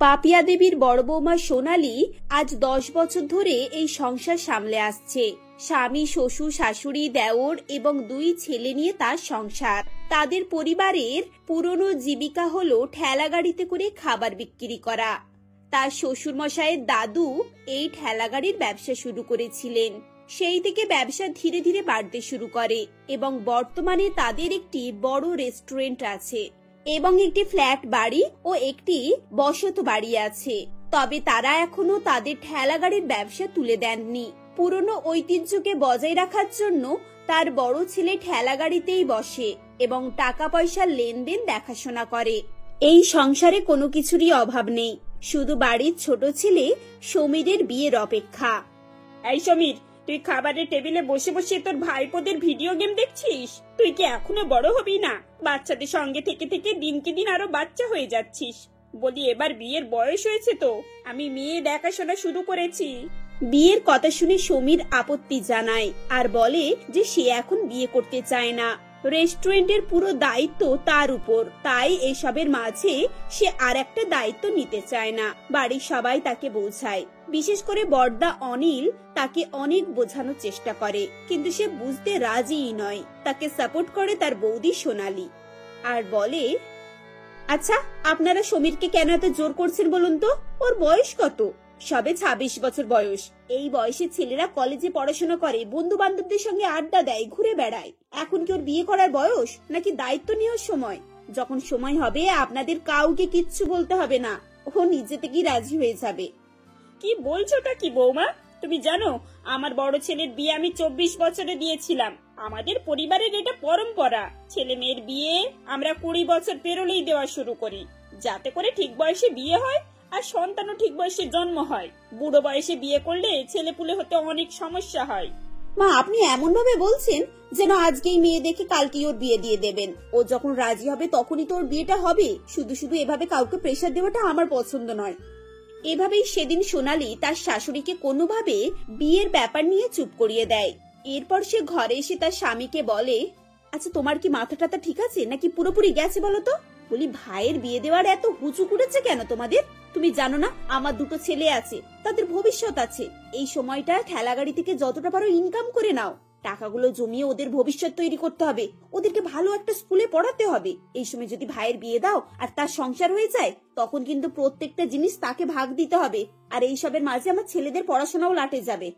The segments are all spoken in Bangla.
পাপিয়া দেবীর বড় বৌমা সোনালী আজ 10 বছর ধরে এই সংসার সামলে আসছে। স্বামী, শ্বশুর, শাশুড়ি, দেওর এবং 2 ছেলে নিয়ে তার সংসার। তাদের পরিবারের পুরনো জীবিকা হলো ঠেলা গাড়িতে করে খাবার বিক্রি করা। তার শ্বশুর মশাইয়ের দাদু এই ঠেলা গাড়ির ব্যবসা শুরু করেছিলেন। সেই থেকে ব্যবসা ধীরে ধীরে বাড়তে শুরু করে এবং বর্তমানে তাদের একটি বড় রেস্টুরেন্ট আছে এবং একটি ফ্ল্যাট বাড়ি ও একটি বসত বাড়ি আছে। তবে তারা এখনো তাদের ঠেলা গাড়ির ব্যবসা তুলে দেননি। পুরনো ঐতিহ্যকে বজায় রাখার জন্য তার বড় ছেলে ঠেলা গাড়িতেই বসে এবং টাকা পয়সার লেনদেন দেখাশোনা করে। এই সংসারে কোনো কিছুরই অভাব নেই, শুধু বাড়ির ছোট ছেলে সমীরের বিয়ের অপেক্ষা। এই সমীর, তুই খাবারের টেবিলে বসে বসে তোর ভাইপোদের ভিডিও গেম দেখছিস? তুই কি এখনো বড় হবি না? বাচ্চাদের সঙ্গে থেকে থেকে দিনকে দিন আরো বাচ্চা হয়ে যাচ্ছিস। বলি, এবার বিয়ের বয়স হয়েছে তো, আমি মেয়ে দেখাশোনা শুরু করেছি। বিয়ের কথা শুনে সমীর আপত্তি জানায় আর বলে যে সে এখন বিয়ে করতে চায় না। রেস্টুরেন্টের পুরো দায়িত্ব তার উপর, তাই এসবের মাঝে সে আর একটা দায়িত্ব নিতে চায় না। বাড়ির সবাই তাকে বোঝায়, বিশেষ করে বড়দা অনিল তাকে অনেক বোঝানোর চেষ্টা করে, কিন্তু সে বুঝতে রাজিই নয়। তাকে সাপোর্ট করে তার বৌদি সোনালী আর বলে, আচ্ছা আপনারা সমীরকে কেন এত জোর করছেন বলুন তো? ওর বয়স কত? সবে 26 বছর বয়স। এই বয়সে ছেলেরা কলেজে পড়াশোনা করে, বন্ধু বান্ধবদের সঙ্গে আড্ডা দেয়, ঘুরে বেড়ায়। এখন কি ওর বিয়ে করার বয়স নাকি দায়িত্ব নেওয়ার সময়? যখন সময় হবে আপনাদের কাউকে কিচ্ছু বলতে হবে না, ও নিজে থেকেই রাজি হয়ে যাবে। কি বলছোটা কি বৌমা? তুমি জানো আমার বড় ছেলের বিয়ে আমি 24 বছরে দিয়েছিলাম। আমাদের পরিবারের এটা পরম্পরা, ছেলে মেয়ের বিয়ে আমরা 20 বছর পেরোলেই দেওয়া শুরু করি, যাতে করে ঠিক বয়সে বিয়ে হয় আর সন্তানও ঠিক বয়সে জন্ম হয়। বুড়ো বয়সে বিয়ে করলে ছেলেপুলে হতে অনেক সমস্যা হয়। মা, আপনি এমন ভাবে বলছেন যেন আজকেই মেয়ে দেখে কালকেই ওর বিয়ে দিয়ে দেবেন। ও যখন রাজি হবে তখনই তো ওর বিয়েটা হবে। শুধু শুধু এভাবে কাউকে প্রেসার দেওয়াটা আমার পছন্দ নয়। এভাবেই সেদিন সোনালী তার শাশুড়িকে কোনোভাবে বিয়ের ব্যাপার নিয়ে চুপ করিয়ে দেয়। এরপর সে ঘরে এসে তার স্বামীকে বলে, আচ্ছা তোমার কি মাথা টাথা ঠিক আছে নাকি পুরোপুরি গেছে বলো তো? বলি, ভাইয়ের বিয়ে দেওয়ার এত হুচু করেছে কেন তোমাদের? তুমি জানো না আমার 2 ছেলে আছে, তাদের ভবিষ্যৎ আছে। এই সময়টা ঠেলা গাড়ি থেকে যতটা পারো ইনকাম করে নাও। টাকাগুলো জমিয়ে ওদের ভবিষ্যৎ তৈরি করতে হবে, ওদেরকে ভালো একটা স্কুলে পড়াতে হবে। এই সময় যদি ভাইয়ের বিয়ে দাও আর তার সংসার হয়ে যায়, তখন কিন্তু প্রত্যেকটা জিনিস তাকে ভাগ দিতে হবে। আর এইসবের মাঝে আমার ছেলেদের পড়াশোনাও লাটে যাবে।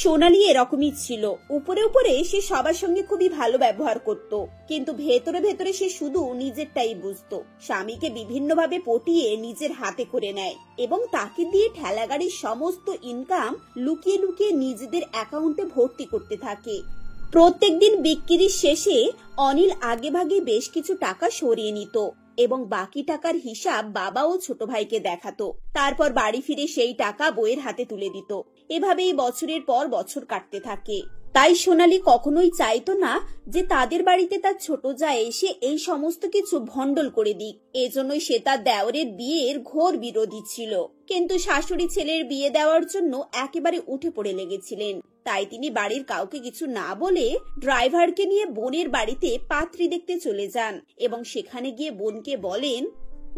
সোনালী এরকমই ছিল। উপরে উপরে সে সবার সঙ্গে খুবই ভালো ব্যবহার করত, কিন্তু ভেতরে ভেতরে সে শুধু নিজেরটাই বুঝতো। স্বামীকে বিভিন্নভাবে পটিয়ে নিজের হাতে করে নেয় এবং তাকে দিয়ে ঠেলা গাড়ির সমস্ত ইনকাম লুকিয়ে লুকিয়ে নিজেদের অ্যাকাউন্টে ভর্তি করতে থাকে। প্রত্যেকদিন বিক্রির শেষে অনিল আগেভাগে বেশ কিছু টাকা সরিয়ে নিত এবং বাকি টাকার হিসাব বাবা ও ছোট ভাইকে দেখাতো। তারপর বাড়ি ফিরে সেই টাকা বউয়ের হাতে তুলে দিত। এভাবেই বছরের পর বছর কাটতে থাকে। তাই সোনালী কখনোই চাইতো না যে তাদের বাড়িতে তার ছোট জা এসে এই সমস্ত কিছু ভণ্ডল করে দিক। এজন্যই সে তার দেওরের বিয়ের ঘোর বিরোধী ছিল, কিন্তু শাশুড়ি ছেলের বিয়ে দেওয়ার জন্য একেবারে উঠে পড়ে লেগেছিলেন। তাই তিনি বাড়ির কাউকে কিছু না বলে ড্রাইভারকে নিয়ে বোনের বাড়িতে পাত্রী দেখতে চলে যান এবং সেখানে গিয়ে বোনকে বলেন,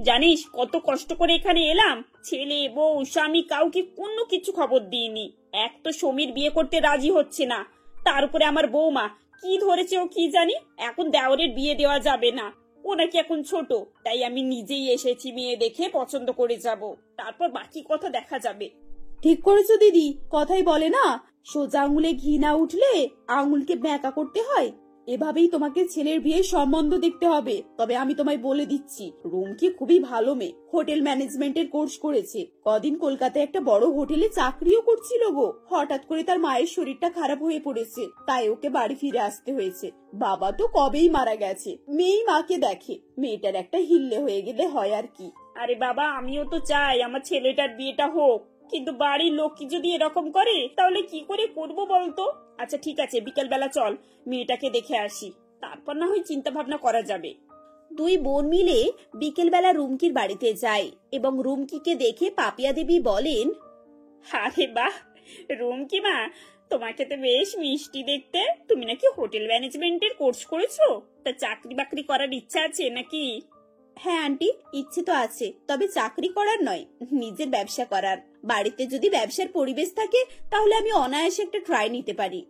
জানিস কত কষ্ট করে এখানে এলাম, ছেলে বউ স্বামী কাউকে কোনো কিছু খবর দিইনি। এক তো সমীর বিয়ে করতে রাজি হচ্ছে না, তার উপরে আমার বৌমা কি ধরেছে ও কি জানি, এখন দেওরের বিয়ে দেওয়া যাবে না, ও নাকি এখন ছোট। তাই আমি নিজেই এসেছি, মেয়ে দেখে পছন্দ করে যাব, তারপর বাকি কথা দেখা যাবে। ঠিক করেছো দিদি, কথাই বলে না, সোজা আঙুলে ঘি না উঠলে আঙুলকে ব্যাকা করতে হয়। এভাবেই তোমাকে ছেলের বিয়ের সম্বন্ধ দেখতে হবে। তবে আমি তোমায় বলে দিচ্ছি, রুমকি খুবই ভালো মেয়ে, হোটেল ম্যানেজমেন্টের কোর্স করেছে। কদিন কলকাতায় একটা বড় হোটেলে চাকরিও করছিল গো। হঠাৎ করে তার মায়ের শরীরটা খারাপ হয়ে পড়েছে, তাই ওকে বাড়ি ফিরে আসতে হয়েছে। বাবা তো কবেই মারা গেছে, মেয়েই মাকে দেখে। মেয়েটার একটা হিল্লে হয়ে গেলে হয় আর কি। আরে বাবা, আমিও তো চাই আমার ছেলেটার বিয়েটা হোক, কিন্তু বাড়ির লোক কি যদি এরকম করে তাহলে কি করে করবো বলতো? আচ্ছা ঠিক আছে, বিকেল বেলা চল মেয়েটাকে দেখে আসি, তারপর না হয় চিন্তা ভাবনা করা যাবে। 2 বোন মিলে বিকেল বেলা রুমকির বাড়িতে যায় এবং রুমকিকে দেখে পাপিয়া দেবী বলেন, আরে বাহ রুমকি মা, তোমাকে তো বেশ মিষ্টি দেখতে। তুমি নাকি হোটেল ম্যানেজমেন্টের কোর্স করেছো? তা চাকরি বাকরি করার ইচ্ছা আছে নাকি? হ্যাঁ আন্টি, ইচ্ছে তো আছে, তবে চাকরি করার নয়, নিজের ব্যবসা করার। বাড়িতে যদি ব্যবসার পরিবেশ থাকে তাহলে আমি অনায়াসে একটা ট্রাই নিতে পারি।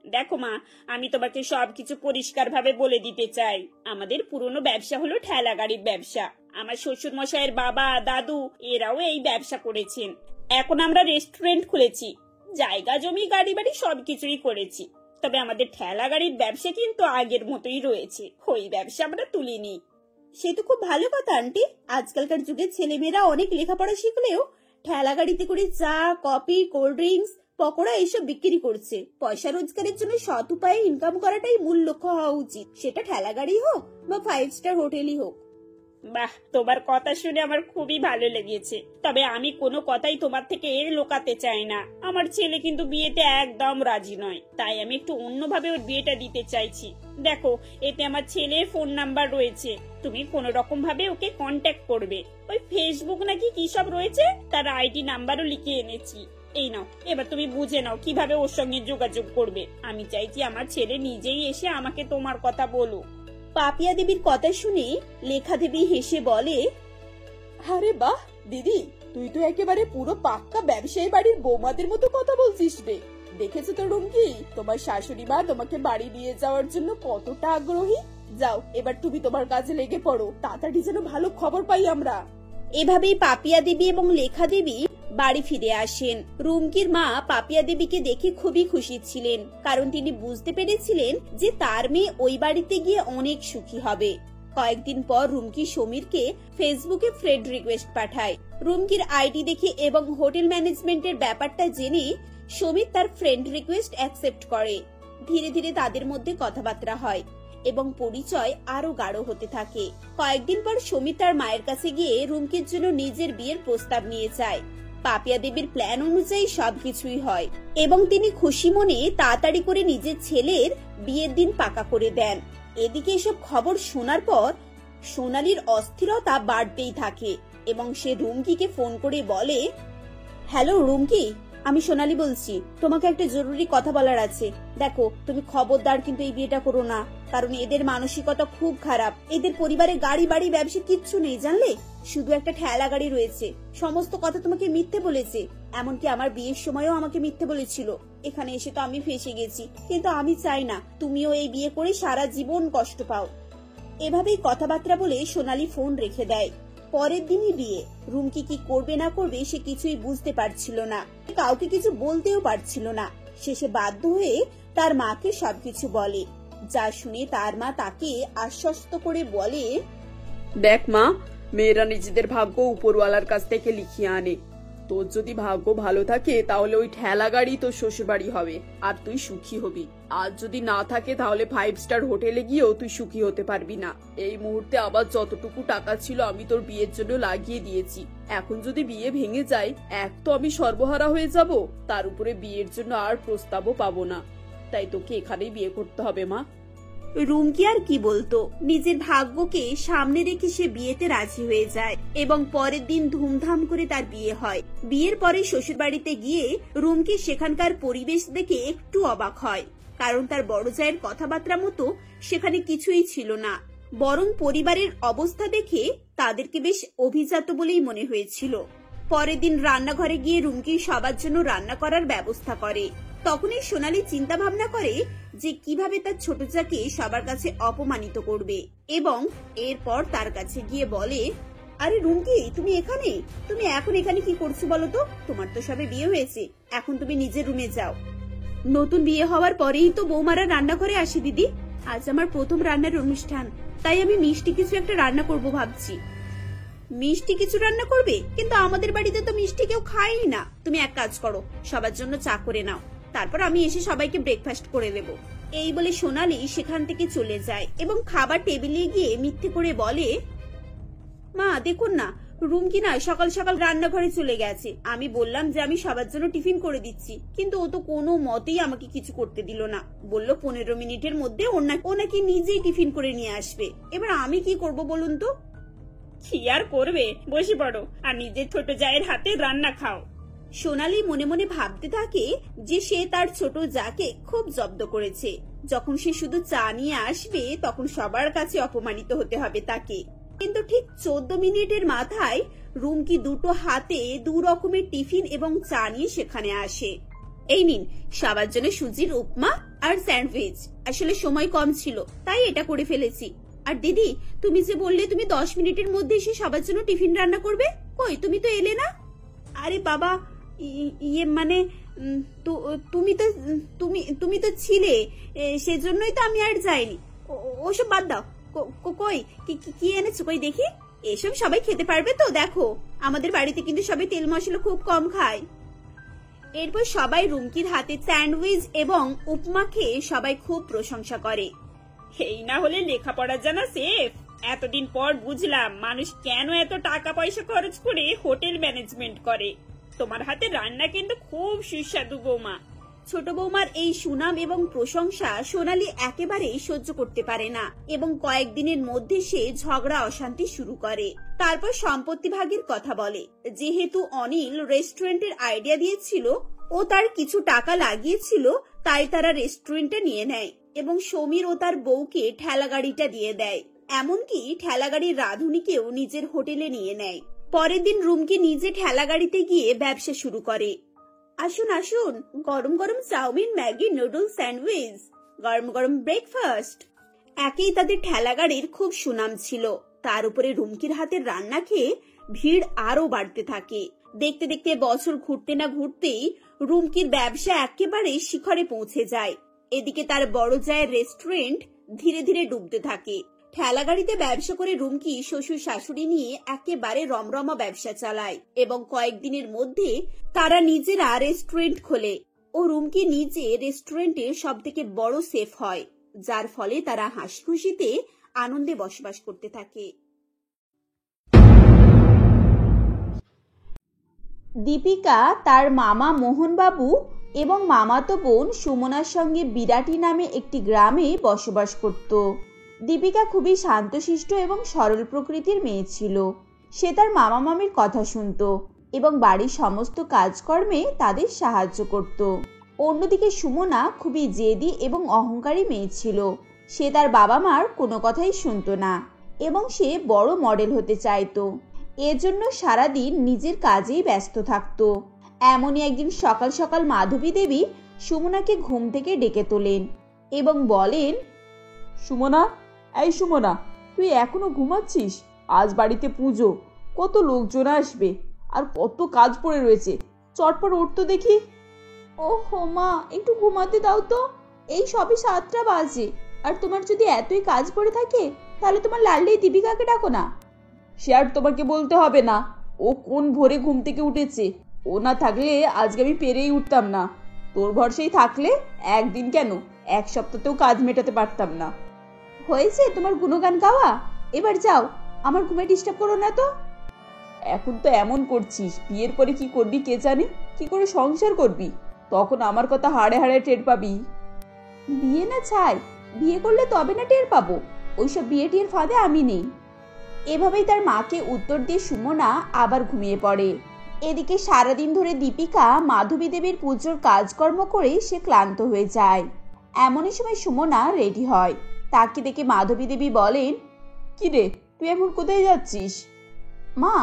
দেখো মা, আমি তোমাকে সবকিছু পরিষ্কার ভাবে বলে দিতে চাই। আমাদের পুরনো ব্যবসা হলো ঠেলা গাড়ির ব্যবসা। আমার শ্বশুর মশাইয়ের বাবা দাদু এরাও এই ব্যবসা করেছেন। এখন আমরা রেস্টুরেন্ট খুলেছি, জায়গা জমি গাড়ি বাড়ি সবকিছুই করেছি। তবে আমাদের ঠেলা গাড়ির ব্যবসা কিন্তু আগের মতোই রয়েছে, ওই ব্যবসা আমরা তুলিনি। সে তো খুব ভালো কথা আন্টি। আজকালকার যুগের ছেলেমেয়েরা অনেক লেখাপড়া শিখলেও ঠেলা গাড়িতে করে চা, কফি, কোল্ড ড্রিঙ্কস, পকোড়া এইসব বিক্রি করছে। পয়সা রোজগারের জন্য সৎ উপায়ে ইনকাম করাটাই মূল লক্ষ্য হওয়া উচিত, সেটা ঠেলা গাড়ি হোক বা 5 স্টার হোটেলই হোক। বাহ, তোমার কথা শুনে আমার খুবই ভালো লেগেছে। তবে আমি কোনো কথাই তোমার থেকে লোকাতে চাই না। আমার ছেলে কিন্তু বিয়েতে একদম রাজি নয়, তাই আমি একটু অন্যভাবে ওর বিয়েটা দিতে চাইছি। দেখো, এতে আমার ছেলের ফোন নাম্বার রয়েছে, তুমি কোন রকম ভাবে ওকে কন্ট্যাক্ট করবে। ওই ফেসবুক নাকি কি সব রয়েছে, তার আইডি নাম্বারও লিখে এনেছি। এই নাও, এবার তুমি বুঝে নাও কিভাবে ওর সঙ্গে যোগাযোগ করবে। আমি চাইছি আমার ছেলে নিজেই এসে আমাকে তোমার কথা বলুক। পাপিয়া দেবীর কথা শুনে লেখা দেবী হেসে বলে, আরে বাহ দিদি, তুই তো একেবারে পুরো পাক্কা ব্যবসায়ী বাড়ির বৌমাদের মতো কথা বলছিস রে। দেখেছো তো রুমকি, তোমার শাশুড়ি মা তোমাকে বাড়ি নিয়ে যাওয়ার জন্য কতটা আগ্রহী। যাও, এবার তুমি তোমার কাজে লেগে পড়ো, তাড়াতাড়ি যেন ভালো খবর পাই আমরা। এভাবেই পাপিয়া দেবী এবং লেখা দেবী বাড়ি ফিরে আসেন। রুমকির মা পাপিয়া দেবীকে দেখে খুবই খুশি ছিলেন, কারণ তিনি বুঝতে পেরেছিলেন যে তার মেয়ে ওই বাড়িতে গিয়ে অনেক সুখী হবে। কয়েকদিন পর রুমকি সমীরকে ফেসবুকে ফ্রেন্ড রিকোয়েস্ট পাঠায়। রুমকির আইডি দেখে এবং হোটেল ম্যানেজমেন্টের ব্যাপারটা জেনে সমীর তার ফ্রেন্ড রিকোয়েস্ট অ্যাকসেপ্ট করে। ধীরে ধীরে তাদের মধ্যে কথাবার্তা হয় এবং পরিচয় আরো গাঢ় হতে থাকে। কয়েকদিন পর সমীর তার মায়ের কাছে গিয়ে রুমকির জন্য নিজের বিয়ের প্রস্তাব নিয়ে যায়। পাপিয়া দেবীর প্ল্যান অনুযায়ী সবকিছুই হয় এবং তিনি খুশি মনে তাড়াতাড়ি করে নিজের ছেলের বিয়ের দিন পাকা করে দেন। এদিকে এসব খবর শোনার পর সোনালীর অস্থিরতা বাড়তেই থাকে এবং সে রুমকিকে ফোন করে বলে, হ্যালো রুমকি, আমি সোনালী বলছি, তোমাকে একটা জরুরি কথা বলার আছে। দেখো, তুমি খবরদার কিন্তু এই বিয়েটা করো না, কারণ এদের মানসিকতা খুব খারাপ। এদের পরিবারে গাড়ি বাড়ি ব্যবসা কিচ্ছু নেই, জানলে? শুধু একটা ঠেলা গাড়ি রয়েছে। সমস্ত কথা তোমাকে মিথ্যে বলেছে, এমনকি আমার বিয়ের সময়ও আমাকে মিথ্যে বলেছিল। এখানে এসে তো আমি ফেঁসে গেছি, কিন্তু আমি চাই না তুমিও এই বিয়ে করে সারা জীবন কষ্ট পাও। এভাবেই কথাবার্তা বলে সোনালী ফোন রেখে দেয়। পরের দিনই বিয়ে। রুমকি কি করবে না করবে সে কিছুই বুঝতে পারছিল না, কাউকে কিছু বলতেও পারছিল না। শেষে বাধ্য হয়ে তার মাকে সবকিছু বলে, যা শুনে তার মা তাকে আশ্বস্ত করে বলে, দেখ মা, মেয়েরা নিজেদের ভাগ্য উপরওয়ালার কাছ থেকে লিখিয়ে আনে। তোর যদি ভাগ্য ভালো থাকে তাহলে ওই ঠেলা গাড়ি তোর শ্বশুর বাড়ি হবে আর তুই সুখী হবি। আর যদি না থাকে তাহলে 5 স্টার হোটেলে গিয়েও তুই সুখী হতে পারবি না। এই মুহূর্তে আবার যতটুকু টাকা ছিল আমি তোর বিয়ের জন্য লাগিয়ে দিয়েছি। এখন যদি বিয়ে ভেঙে যায়, এক তো আমি সর্বহারা হয়ে যাব, তার উপরে বিয়ের জন্য আর প্রস্তাবও পাবো না। তাই তোকে এখানেই বিয়ে করতে হবে মা। রুমকি আর কি বলতো, নিজের ভাগ্যকে সামনে রেখে সে বিয়েতে রাজি হয়ে যায় এবং পরের দিন ধুমধাম করে তার বিয়ে হয়। বিয়ের পরে শ্বশুর বাড়িতে গিয়ে রুমকি সেখানকার পরিবেশ দেখে একটু অবাক হয়, কারণ তার বড় জায়ের কথাবার্তা মতো সেখানে কিছুই ছিল না। বরং পরিবারের অবস্থা দেখে তাদেরকে বেশ অভিজাত বলেই মনে হয়েছিল। পরের দিন রান্নাঘরে গিয়ে রুমকি সবার জন্য রান্না করার ব্যবস্থা করে। তখনই সোনালী চিন্তা ভাবনা করে যে কিভাবে তার ছোট জাকে সবার কাছে অপমানিত করবে এবং এরপর তার কাছে গিয়ে বলে, আরে রুমকি, তুমি এখানে? তুমি এখন এখানে কি করছো বলো তো? তোমার তো সবে বিয়ে হয়েছে, এখন তুমি নিজের রুমে যাও। নতুন বিয়ে হওয়ার পরেই তো বৌমারা রান্নাঘরে আসে দিদি। আজ আমার প্রথম রান্নার অনুষ্ঠান, তাই আমি মিষ্টি কিছু একটা রান্না করব ভাবছি। মিষ্টি কিছু রান্না করবে? কিন্তু আমাদের বাড়িতে তো মিষ্টি কেউ খায়ই না। তুমি এক কাজ করো, সবার জন্য চা করে নাও, তারপর আমি এসে সবাইকে ব্রেকফাস্ট করে দেব। এই বলে সোনালী সেখান থেকে চলে যায় এবং খাবার টেবিলে গিয়ে মিথ্যে করে বলে, মা দেখুন না, রুমকি না সকাল সকাল রান্নাঘরে চলে গেছে। আমি বললাম যে আমি সবার জন্য টিফিন করে দিচ্ছি, কিন্তু ও তো কোনো মতেই আমাকে কিছু করতে দিল না। বললো 15 মিনিটের মধ্যে ও নাকি নিজেই টিফিন করে নিয়ে আসবে। এবার আমি কি করব বলুন তো? কি আর করবে, বসে পড়ো আর নিজের ছোট জায়ের হাতে রান্না খাও। সোনালী মনে মনে ভাবতে থাকে যে সে তার ছোট জাকে খুব জব্দ করেছে। যখন সে শুধু চা নিয়ে আসবে তখন সবার কাছে অপমানিত হতে হবে তাকে। কিন্তু ঠিক 14 মিনিটের মাথায় রুমকি দুটো হাতে 2 রকমের টিফিন এবং চা নিয়ে সেখানে আসে। এই নিন, সবার জন্য সুজির উপমা আর স্যান্ডউইচ। আসলে সময় কম ছিল তাই এটা করে ফেলেছি। আর দিদি, তুমি যে বললে তুমি 10 মিনিটের মধ্যে এসে সবার জন্য টিফিন রান্না করবে, কই তুমি তো এলে না? আরে বাবা, ইয়ে মানে তুমি তো ছিলে, সেজন্যই তো আমি আর যাইনি। ওসব বাদ দাও। কই কি এনেছো, কই দেখি। এসব সবাই খেতে পারবে তো? দেখো, আমাদের বাড়িতে কিন্তু সবাই তেল মশলা খুব কম খায়। এরপর সবাই রুমকির হাতে স্যান্ডউইচ এবং উপমা খেয়ে সবাই খুব প্রশংসা করে। এই না হলে লেখাপড়া জানা শেফ। এতদিন পর বুঝলাম মানুষ কেন এত টাকা পয়সা খরচ করে হোটেল ম্যানেজমেন্ট করে। তোমার হাতে রান্না কিন্তু খুব সুস্বাদু বৌমা। ছোট বৌমার এই সুনাম এবং প্রশংসা সোনালী একেবারেই সহ্য করতে পারে না এবং কয়েকদিনের মধ্যে সে ঝগড়া অশান্তি শুরু করে। তারপর সম্পত্তি ভাগের কথা বলে। যেহেতু অনিল রেস্টুরেন্টের আইডিয়া দিয়েছিল ও তার কিছু টাকা লাগিয়েছিল, তাই তারা রেস্টুরেন্টটা নিয়ে নেয় এবং সমীর ও তার বউকে ঠেলা গাড়িটা দিয়ে দেয়। এমনকি ঠেলা গাড়ির রাঁধুনিকেও নিজের হোটেলে নিয়ে নেয়। পরের দিন রুমকি নিজে ঠেলা গাড়িতে গিয়ে ব্যবসা শুরু করে। আসুন আসুন, গরম গরম চাউমিন, ম্যাগি, নুডলস, স্যান্ডউইচ, গরম গরম ব্রেকফাস্ট। একেই তাদের ঠেলা গাড়ির খুব সুনাম ছিল। তার উপরে রুমকির হাতের রান্না খেয়ে ভিড় আরো বাড়তে থাকে। দেখতে দেখতে বছর ঘুরতে না ঘুরতেই রুমকির ব্যবসা একেবারে শিখরে পৌঁছে যায়। এদিকে তার বড় জায়ের রেস্টুরেন্ট ধীরে ধীরে ডুবতে থাকে। ঠেলা গাড়িতে ব্যবসা করে রুমকি শ্বশুর শাশুড়ি নিয়ে একেবারে রমরমা ব্যবসা চালায় এবং কয়েকদিনের মধ্যে তারা নিজেরা রেস্টুরেন্ট খোলে ও রুমকি নিজে রেস্টুরেন্টের সবথেকে বড় শেফ হয়, যার ফলে তারা হাসি খুশিতে আনন্দে বসবাস করতে থাকে। দীপিকা তার মামা মোহনবাবু এবং মামাতো বোন সুমনার সঙ্গে বিরাটি নামে একটি গ্রামে বসবাস করত। দীপিকা খুবই শান্তশিষ্ট এবং সরল প্রকৃতির মেয়ে ছিল। সে তার মামা মামির কথা শুনত এবং বাড়ির সমস্ত কাজকর্মে তাদের সাহায্য করত। অন্যদিকে সুমনা খুবই জেদি এবং অহংকারী মেয়ে ছিল। সে তার বাবা মার কোনো কথাই শুনত না এবং সে বড় মডেল হতে চাইতো। এজন্য সারাদিন নিজের কাজেই ব্যস্ত থাকতো। এমনই একদিন সকাল সকাল মাধবী দেবী সুমনাকে ঘুম থেকে ডেকে তোলেন এবং বলেন, সুমনা, এই সুমনা, তুই এখনো ঘুমাচ্ছিস? আজ বাড়িতে পুজো, কত লোকজন আসবে আর কত কাজ পড়ে রয়েছে, চটপট উঠতো দেখি। ও মা, একটু ঘুমাতে দাও তো, এই সবে 7টা বাজে। আর তোমার যদি এতই কাজ পড়ে থাকে তাহলে তোমার লাডলি দীপিকাকে ডাকো না। সে আর তোমাকে বলতে হবে না, ও কোন ভোরে ঘুম থেকে উঠেছে। ও না থাকলে আজকে আমি পেরেই উঠতাম না। তোর ভরসায় থাকলে একদিন কেন, 1 সপ্তাহতেও কাজ মেটাতে পারতাম না। হয়েছে তোমার গুণগান গাওয়া, এবার যাও, আমার ঘুমে ডিস্টার্ব করো না তো। এখন তো এমন করছিস, বিয়ের পরে কি করবি কে জানে, কি করে সংসার করবি, তখন আমার কথা হাড়ে হাড়ে টের পাবি। বিয়ে না ছাই, বিয়ে করলে তবে না টের পাবো, ওইসব বিয়ে টিয়ের ফাঁদে আমি নেই। এভাবেই তার মাকে উত্তর দিয়ে সুমনা আবার ঘুমিয়ে পড়ে। এদিকে সারাদিন ধরে দীপিকা মাধবী দেবীর পুজোর কাজকর্ম করে সে ক্লান্ত হয়ে যায়। এমনই সময় সুমনা রেডি হয়। তাকে দেখে মাধবী দেবী বলেন, কি রে, তুই এখন কোথায় যাচ্ছিস? মা,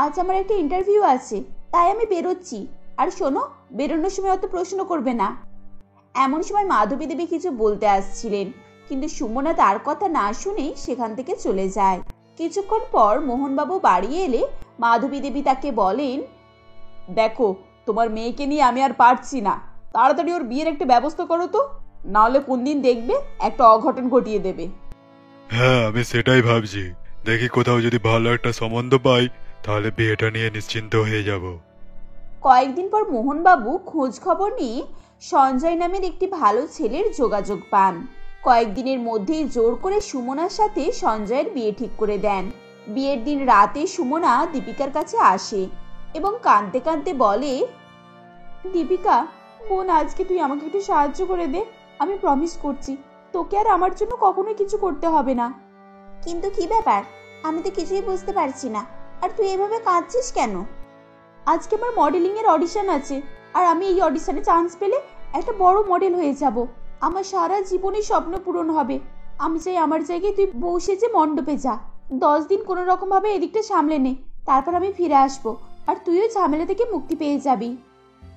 আজ আমার একটা ইন্টারভিউ আছে, তাই আমি বেরোচ্ছি। আর শোনো, বেরোনোর সময় অত প্রশ্ন করবে না। এমন সময় মাধবী দেবী কিছু বলতে আসছিলেন, কিন্তু সুমনা তার কথা না শুনে সেখান থেকে চলে যায়। কিছুক্ষণ পর মোহনবাবু বাড়ি এলে মাধবী দেবী তাকে বলেন, দেখো, তোমার মেয়েকে নিয়ে আমি আর পারছি না, তাড়াতাড়ি ওর বিয়ের একটা ব্যবস্থা করো তো, নাহলে কোন দিন দেখবে একটা অঘটন ঘটিয়ে দেবে। হ্যাঁ, আমি সেটাই ভাবছি। দেখি কোথাও যদি ভালো একটা সম্বন্ধ পাই তাহলে বিয়েটা নিয়ে নিশ্চিন্ত হয়ে যাব। কয়েকদিন পর মোহনবাবু খোঁজ খবর নিয়ে সঞ্জয় নামের একটি ভালো ছেলের যোগাযোগ পান। কয়েকদিনের মধ্যেই জোর করে সুমনার সাথে সঞ্জয়ের বিয়ে ঠিক করে দেন। বিয়ের দিন রাতে সুমনা দীপিকার কাছে আসে এবং কাঁদতে কাঁদতে বলে, দীপিকা বোন, আজকে তুই আমাকে একটু সাহায্য করে দে, আমি প্রমিস করছি তোকে আর আমার জন্য কখনোই কিছু করতে হবে না। কিন্তু কি ব্যাপার, আমি তো কিছুই বুঝতে পারছি না, আর তুই এভাবে কাঁদছিস কেন? আজকে আমার মডেলিং এর অডিশন আছে, আর আমি এই অডিশনে চান্স পেলে একটা বড় মডেল হয়ে যাব। আমার সারা জীবনের স্বপ্ন পূরণ হবে। আমি চাই আমার জায়গায় তুই বউ সেজে মণ্ডপে যা, 10 দিন কোনো রকম ভাবে এদিকটা সামলে নে, তারপর আমি ফিরে আসবো, আর তুইও ঝামেলা থেকে মুক্তি পেয়ে যাবি।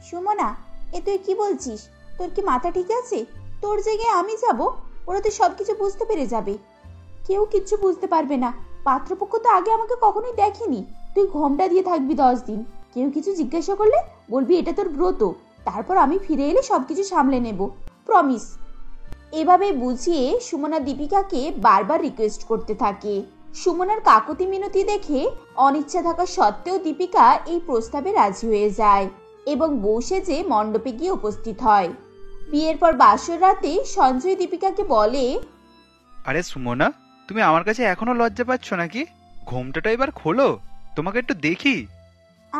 সুমনা, এ তুই কি বলছিস? তোর কি মাথা ঠিক আছে? তোর জায়গায় আমি যাব, ওরা তো সবকিছু বুঝতে পেরে যাবে। কেউ কিচ্ছু বুঝতে পারবে না, পাত্রপক্ষ তো আগে আমাকে কখনোই দেখেনি। তুই ঘোমটা দিয়ে থাকবি 10 দিন, কেউ কিছু জিজ্ঞাসা করলে বলবি এটা তোর ব্রত, তারপর আমি ফিরে এলে সবকিছু সামলে নেব, প্রমিস। এভাবে বুঝিয়ে সুমনা দীপিকাকে বারবার রিকোয়েস্ট করতে থাকে। সুমনার কাকুতি মিনতি দেখে অনিচ্ছা থাকা সত্ত্বেও দীপিকা এই প্রস্তাবে রাজি হয়ে যায় এবং বউ সেজে মণ্ডপে গিয়ে উপস্থিত হয়। বিয়ের পর বাসর রাতে সঞ্জয় দীপিকাকে বলে, আরে সুমনা, তুমি আমার কাছে এখনো লজ্জা পাচ্ছ নাকি? ঘোমটাটা এবার খোলো, তোমাকে একটু দেখি।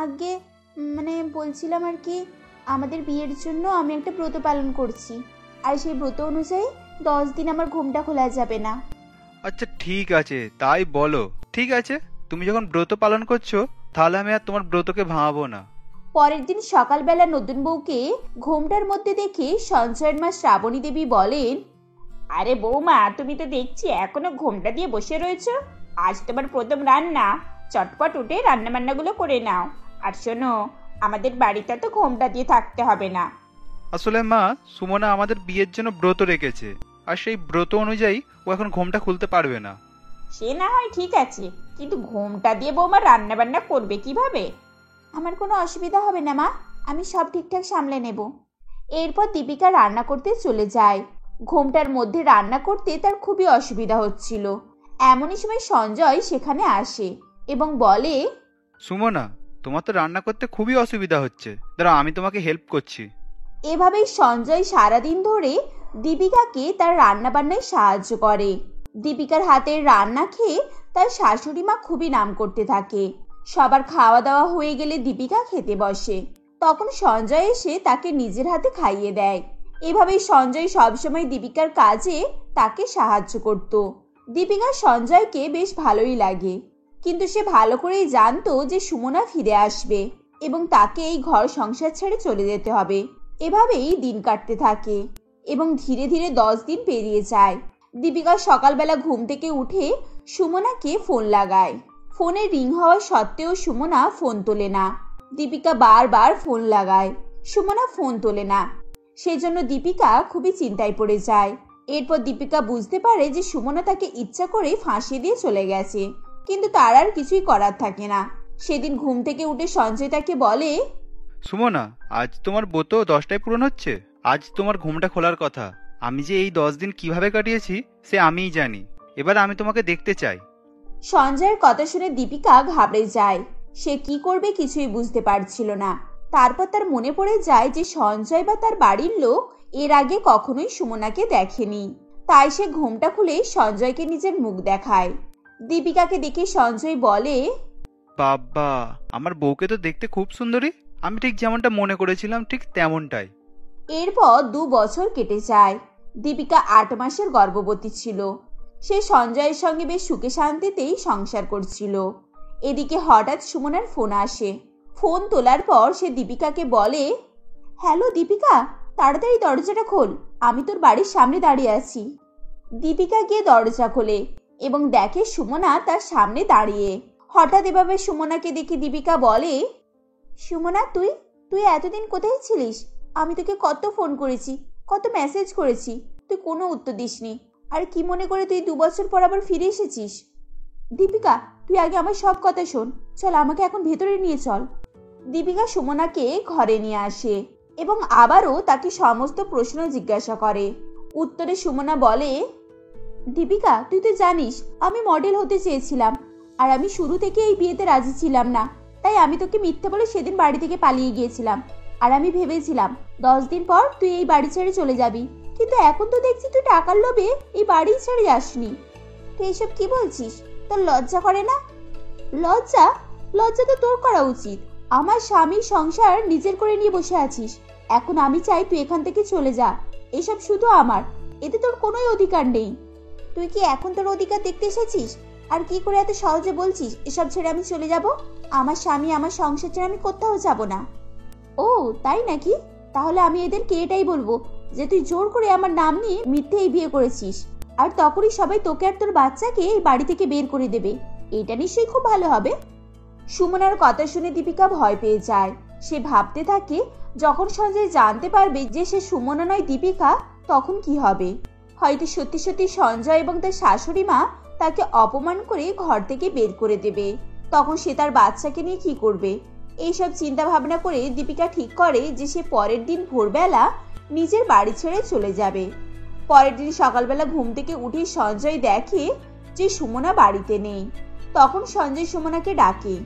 আগে বলছিলাম আর কি, আমাদের বিয়ের জন্য আমি একটা ব্রত পালন করছি, আর সেই ব্রত অনুযায়ী 10 দিন আমার ঘোমটা খোলা যাবে না। আচ্ছা ঠিক আছে, তাই বলো। ঠিক আছে, তুমি যখন ব্রত পালন করছো তাহলে আমি আর তোমার ব্রতকে ভাঙাবো না। পরের দিন সকালবেলা নতুন বউকে ঘোমটার মধ্যে দেখে সঞ্জয়ের মা শ্রাবণী দেবী বলেন, আরে বৌমা, তুমি তো দেখছি এখনো ঘোমটা দিয়ে বসে রয়েছো। আজ তোমার প্রথম রান্না, চটপট উঠে রান্না বান্নাগুলো করে নাও। আর শোনো, আমাদের বাড়িতে তো ঘোমটা দিয়ে থাকতে হবে না। আসলে মা, সুমনা আমাদের বিয়ের জন্য ব্রত রেখেছে, আর সেই ব্রত অনুযায়ী ও এখন ঘোমটা খুলতে পারবে না। সে না হয় ঠিক আছে, কিন্তু ঘোমটা দিয়ে বৌমা রান্না বান্না করবে কিভাবে? আমার কোনো অসুবিধা হবে না মা, আমি সব ঠিকঠাক সামলে নেব। এরপর দীপিকা রান্না করতে চলে যায়। ঘোমটার মধ্যে রান্না করতে তার খুবই অসুবিধা হচ্ছিল। এমনই সময় সঞ্জয় সেখানে আসে এবং বলে, সুমনা, তোমার তো রান্না করতে খুবই অসুবিধা হচ্ছে, দাঁড়াও আমি তোমাকে হেল্প করছি। এভাবেই সঞ্জয় সারাদিন ধরে দীপিকাকে তার রান্না বান্নায় সাহায্য করে। দীপিকার হাতের রান্না খেয়ে তার শাশুড়ি মা খুবই নাম করতে থাকে। সবার খাওয়া দাওয়া হয়ে গেলে দীপিকা খেতে বসে, তখন সঞ্জয় এসে তাকে নিজের হাতে খাইয়ে দেয়। এভাবেই সঞ্জয় সবসময় দীপিকার কাজে তাকে সাহায্য করত। দীপিকা সঞ্জয়কে বেশ ভালোই লাগে, কিন্তু সে ভালো করেই জানতো যে সুমনা ফিরে আসবে এবং তাকে এই ঘর সংসার ছেড়ে চলে যেতে হবে। এভাবেই দিন কাটতে থাকে এবং ধীরে ধীরে 10 দিন পেরিয়ে যায়। দীপিকা সকালবেলা ঘুম থেকে উঠে সুমনাকে ফোন লাগায়। ফোনে রিং হওয়া সত্ত্বেও সুমনা ফোন তোলে না। দীপিকা বারবার ফোন লাগায়, সুমনা ফোন তোলে না। সেজন্য দীপিকা খুবই চিন্তায় পড়ে যায়। এরপর দীপিকা বুঝতে পারে যে সুমনা তাকে ইচ্ছা করে ফাঁসি দিয়ে চলে গেছে, কিন্তু তার আর কিছুই করার থাকে না। সেদিন ঘুম থেকে উঠে সঞ্জয় তাকে বলে, সুমনা, আজ তোমার ব্রত 10টায় পূরণ হচ্ছে, আজ তোমার ঘোমটা খোলার কথা। আমি যে এই 10 দিন কিভাবে কাটিয়েছি সে আমিই জানি, এবার আমি তোমাকে দেখতে চাই। সঞ্জয়ের কথা শুনে দীপিকা ঘাবড়ে যায়। সে কি করবে কিছুই বুঝতে পারছিল না। তারপর তার মনে পড়ে যায় যে সঞ্জয় বা তার বাড়ির লোক এর আগে কখনোই সুমনাকে দেখেনি। তাই সে ঘোমটা খুলে সঞ্জয়কে নিজের মুখ দেখায়। দীপিকাকে দেখে সঞ্জয় বলে, বাবা, আমার বউকে তো দেখতে খুব সুন্দরী, আমি ঠিক যেমনটা মনে করেছিলাম ঠিক তেমনটাই। এরপর 2 বছর কেটে যায়। দীপিকা 8 মাসের গর্ভবতী ছিল। সে সঞ্জয়ের সঙ্গে বেশ সুখে শান্তিতেই সংসার করছিল। এদিকে হঠাৎ সুমনার ফোন আসে। ফোন তোলার পর সে দীপিকাকে বলে, হ্যালো দীপিকা, তাড়াতাড়ি দরজাটা খোল, আমি তোর বাড়ির সামনে দাঁড়িয়ে আছি। দীপিকা গিয়ে দরজা খোলে এবং দেখে সুমনা তার সামনে দাঁড়িয়ে। হঠাৎ এভাবে সুমনাকে দেখে দীপিকা বলে, সুমনা, তুই এতদিন কোথায় ছিলিস? আমি তোকে কত ফোন করেছি, কত মেসেজ করেছি, তুই কোনো উত্তর দিসনি। আর কি মনে করে তুই 2 বছর পর আবার ফিরে এসেছিস? দীপিকা, তুই আগে আমার সব কথা শোন, চল আমাকে এখন ভেতরে নিয়ে চল। দীপিকা সুমনাকে ঘরে নিয়ে আসে এবং আবারও তাকে সমস্ত প্রশ্ন জিজ্ঞাসা করে। উত্তরে সুমনা বলে, দীপিকা, তুই তো জানিস আমি মডেল হতে চেয়েছিলাম, আর আমি শুরু থেকে এই বিয়েতে রাজি ছিলাম না। তাই আমি তোকে মিথ্যে বলে সেদিন বাড়ি থেকে পালিয়ে গিয়েছিলাম। আর আমি ভেবেছিলাম 10 দিন পর তুই এই বাড়ি ছেড়ে চলে যাবি, কিন্তু এখন তো দেখছি তুই টাকার লোভে এই বাড়ি ছেড়ে যাসনি। তুই এসব কি বলছিস? তোর লজ্জা করে না? লজ্জা? লজ্জা তো তোর করা উচিত। আমার স্বামীর সংসার নিজের করে নিয়ে বসে আছিস। এখন আমি চাই তুই এখান থেকে চলে যা। এসব শুধু আমার, এতে তোর কোনোই অধিকার নেই। তুই কি এখন তোর অধিকার দেখতে এসেছিস? আর কি করে এত সহজে বলছিস এসব ছেড়ে আমি চলে যাব? আমার স্বামী, আমার সংসার ছেড়ে আমি কোথাও যাব না। ও তাই নাকি? তাহলে আমি এদেরকে এটাই বলবো যে তুই জোর করে আমার নাম নিয়ে মিথ্যে এই বিয়ে করেছিস, আর তখনই সবাই তোকে আর তোর বাচ্চাকে এই বাড়ি থেকে বের করে দেবে। এটা নিশ্চয়ই খুব ভালো হবে। সুমনার কথা শুনে দীপিকা ভয় পেয়ে যায়। সে ভাবতে থাকে যখন সঞ্জয় জানতে পারবে যে সে সুমনা নয় দীপিকা, তখন কি হবে। হয়তো সত্যি সত্যি সঞ্জয় এবং তার শাশুড়ি মা তাকে অপমান করে ঘর থেকে বের করে দেবে। তখন সে তার বাচ্চাকে নিয়ে কি করবে? এইসব চিন্তা ভাবনা করে দীপিকা ঠিক করে যে সে পরের দিন ভোরবেলা নিজের বাড়ি ছেড়ে চলে যাবে। পরের দিন সকালবেলা ঘুম থেকে উঠে সঞ্জয় দেখে যে সুমনা বাড়িতে নেই। তখন সঞ্জয় সুমনাকে ডাকে।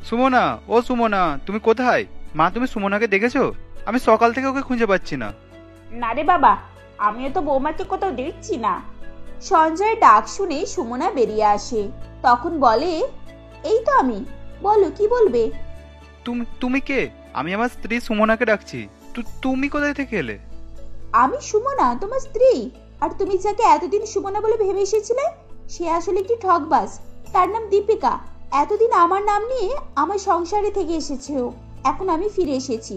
সুমনা, ও সুমনা, তুমি কোথায়? মা, তুমি সুমনাকে দেখেছো? আমি সকাল থেকে ওকে খুঁজে পাচ্ছি না। না রে বাবা, আমিও তো বৌমাকে কোথাও দেখছি না। সঞ্জয়ের ডাক শুনে সুমনা বেরিয়ে আসে। তখন বলে, এই তো আমি, বলো কি বলবে? তুমি কে? আমি আমার স্ত্রী সুমনাকে ডাকছি। তুমি কোথায় থেকে এলে? আমি সুমনা, তোমার স্ত্রী। আর তুমি যাকে এতদিন সুমনা বলে ভেবে এসেছিলে, সে আসলে একটি ঠকবাজ। তার নাম দীপিকা। এতদিন আমার নাম নিয়ে আমার সংসারে থেকে এসেছে ও। এখন আমি ফিরে এসেছি।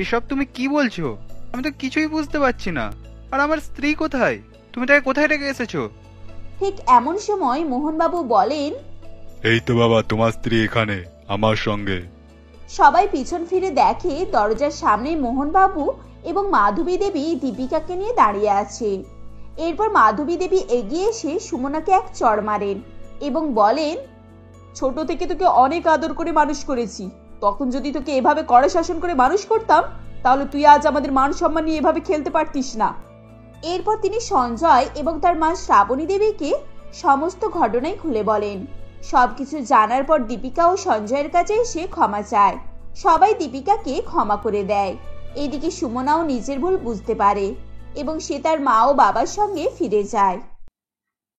এসব তুমি কি বলছো? আমি তো কিছুই বুঝতে পারছি না। আর আমার স্ত্রী কোথায়? তুমি তাকে কোথায় রেখে এসেছো? ঠিক এমন সময় মোহনবাবু বলেন, এই তো বাবা, তোমার স্ত্রী এখানে আমার সঙ্গে। সবাই পিছন ফিরে দেখে দরজার সামনে মোহনবাবু এবং মাধবী দেবী দীপিকাকে নিয়ে দাঁড়িয়ে আছে। এরপর মাধবী দেবী এগিয়ে এসে সুমনাকে এক চড় মারেন এবং বলেন, ছোট থেকে তোকে অনেক আদর করে মানুষ করেছি। তখন যদি তোকে এভাবে কড়া শাসন করে মানুষ করতাম, তাহলে তুই আজ আমাদের মান সম্মান নিয়ে এভাবে খেলতে পারতিস না। এরপর তিনি সঞ্জয় এবং তার মা শ্রাবণী দেবীকে সমস্ত ঘটনাই খুলে বলেন। সবকিছু জানার পর দীপিকা ও সঞ্জয়ের কাছে এসে ক্ষমা চায়। সবাই দীপিকাকে ক্ষমা করে দেয়। এদিকে সুমনাও নিজের ভুল বুঝতে পারে এবং সে তার মা ও বাবার সঙ্গে ফিরে যায়।